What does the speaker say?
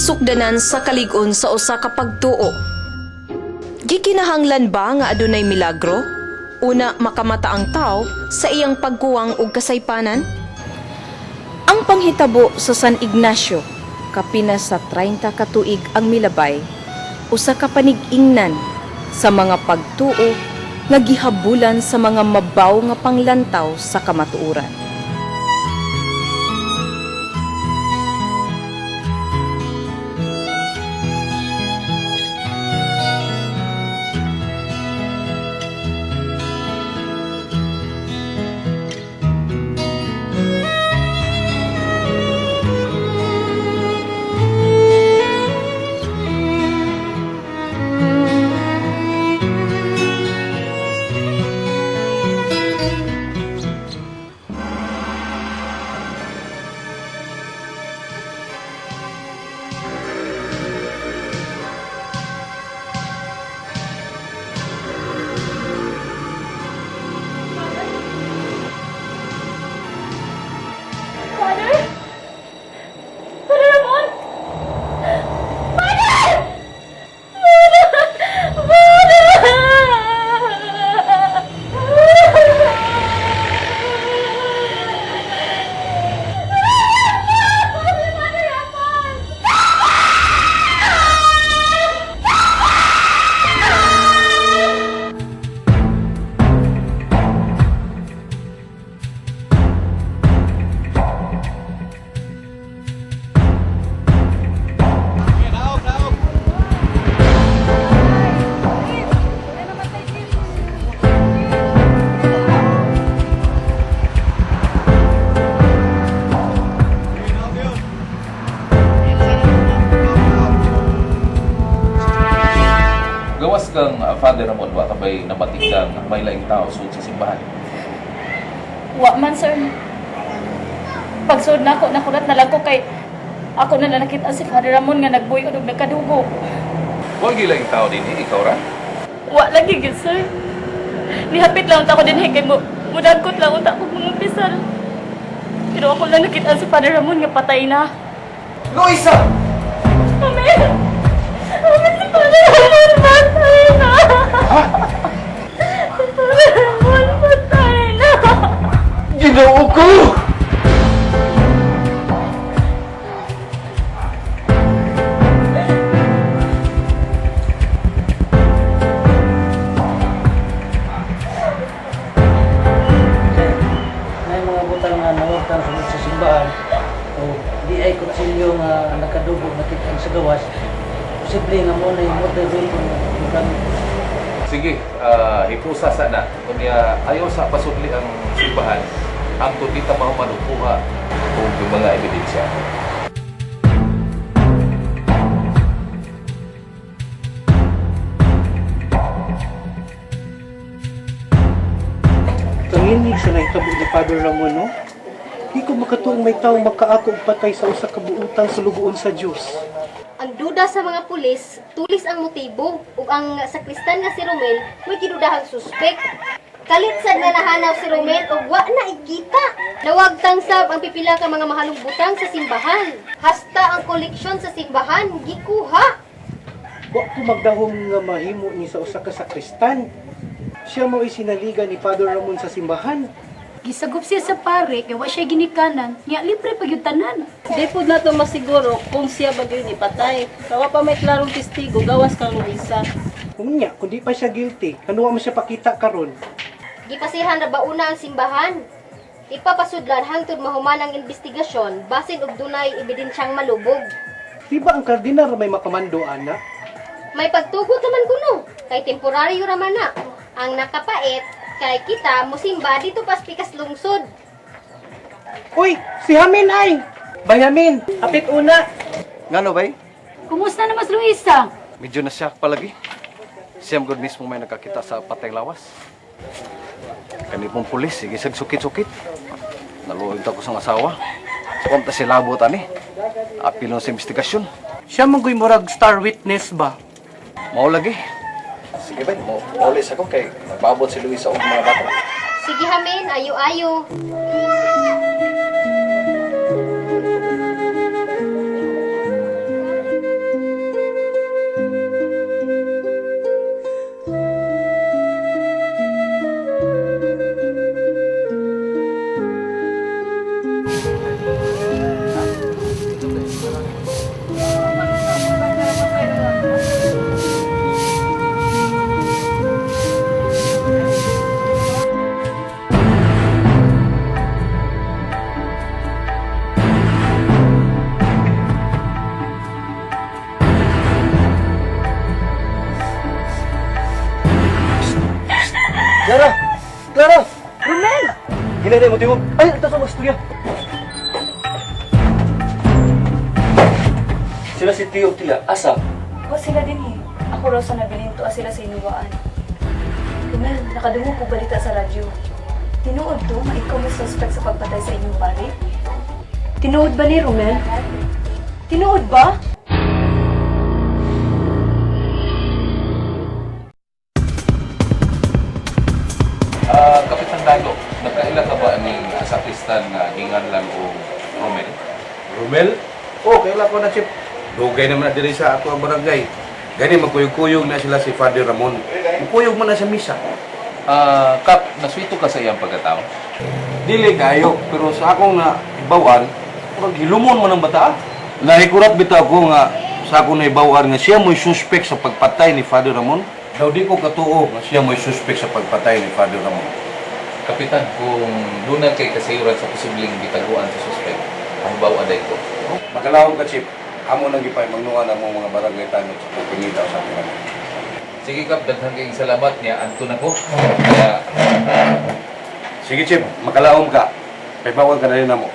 gisukdanan sa kalig-on sa usa ka pagtuo. Gikinahanglan ba nga adunay milagro? Una, makamata ang tao sa iyang pagkuwang og kasaypanan? Ang panghitabo sa San Ignacio, kapina sa 30 ka tuig ang milabay, usa ka panig-ingnan sa mga pagtuo nga gihabulan sa mga mabaw nga panglantaw sa kamatuoran. Gawas kang Father Ramon, wa ka ba'y namatikang may laing tao sud sa simbahan? Wa man, sir. Pagsud na ako, nakulat na lang ko kay ako na nakita si Father Ramon nga nagbuyo og nagkadugo. Wa gilaing tao din ikaw ra? Wa lagi gid, sir. Nihapit lang ta ko din kay mo. Mudagkot lang unta ko mga pisal. Pero ako lang nakita si Father Ramon nga patay na. Luisa! Amen! Amen, si Father Ramon patay na! Ha? Si Father Ramon patay na! Ginoo ko! May mga butang nga nawagtan sa simbahan o di ay kutsilyo nga nakadubog nakita sa gawas. Posible nga mo na yung motivate kung gamit. Sige, hipusa sana. Kunya ayaw sa pasudli ang simbahan. Ang tudita mahumanukuha kung yung mga ebidensya. Tanginig sa nahitabo ni Father Ramon, no? Di ko makatuong may taong makaako og patay sa usa ka buutan sa lubuon sa Dios. Ang duda sa mga pulis, tulis ang motibo ug ang sakristan nga si Romel may gidudahang suspek. Kalit sad nga nahanaw si Romel ug wa na ikita. Nawagtang sab ang pipila ka mga mahalong butang sa simbahan. Hasta ang koleksyon sa simbahan gikuha. Wa ko magdahom nga mahimo ni sa usa ka sakristan. Siya mo isinaligan ni Father Ramon sa simbahan. Gisagop siya sa pare, kaya wa siya ginikanan, niya libre pa yung tanan. Di po na ito masiguro kung siya ba yun ipatay. Kawa pa may klarong testigo, gawas kang Luisa. Kung niya, kung di pa siya guilty, kanuwa mo siya pakita karon. Gipasihan na bauna ang simbahan. Ipapasudlan hangtod mahuman ang investigasyon basin og dunay ebidensyang malubog. Di ba ang kardinal may makamando, ana? May pagtugot naman kuno, kay temporaryo raman na. Ang nakapait, kay kita musimba dito pas pikas lungsod. Uy, si Hamin ay! Bayamin, apit una! Ngano bay? Kumusta na mas Luisa? Medyo nasyak palagi. Siyam good mismo may nakakita sa patay lawas. Kani pong pulis, sige sukit-sukit. Naluwag ko sa asawa. So, kung ta si labot ani, apilon sa investigasyon. Siya magoy murag star witness ba? Mao lagi. Sige bay, maulis ako kay nagbabot si Luisa og mga bata. Sige hamin, ayo-ayo. Clara! Clara! Romel! Ginay mo tingog. Ay, ito sa mga istorya. Sila si Tio Tia. Asa? O sila din eh. Ako raw sa nabilinto sila sa inuwaan. Romel, nakadungo ko balita sa radyo. Tinuod to, nga ikaw may suspect sa pagpatay sa inyong pare? Tinuod ba ni Romel? Tinuod ba? Kapitan Dalo, nagkaila ka ba ni sakristan nga ginganlan o Romel? Romel? Oh, kaila ko na, Chip. Dugay naman na diri sa ato ang barangay. Gani magkuyog-kuyog na sila si Father Ramon. Magkuyog man na sa misa. Kap, naswito ka sa iyang pagkatao? Dili kayo, pero sa akong na ibawan, kurang hilumon man ang bata. Nahikurat bitaw ko nga sa akong na ibawan nga siya mo'y suspect sa pagpatay ni Father Ramon. Daw di ko katuo nga siya mo'y suspect sa pagpatay ni Father Ramon. Kapitan, kung doon kay kasayuran sa posibleng bitaguan sa suspect, ang bawa aday ko. Magalawang ka, Chip. Amo nang gipay magnuan ang mga barangay tanod sa pagpangita sa akin. Sige Kap, daghang kayong salamat niya. Anto na ko. Kaya, Sige, Chip. Makalaom ka. Paibawan ka na rin na mo.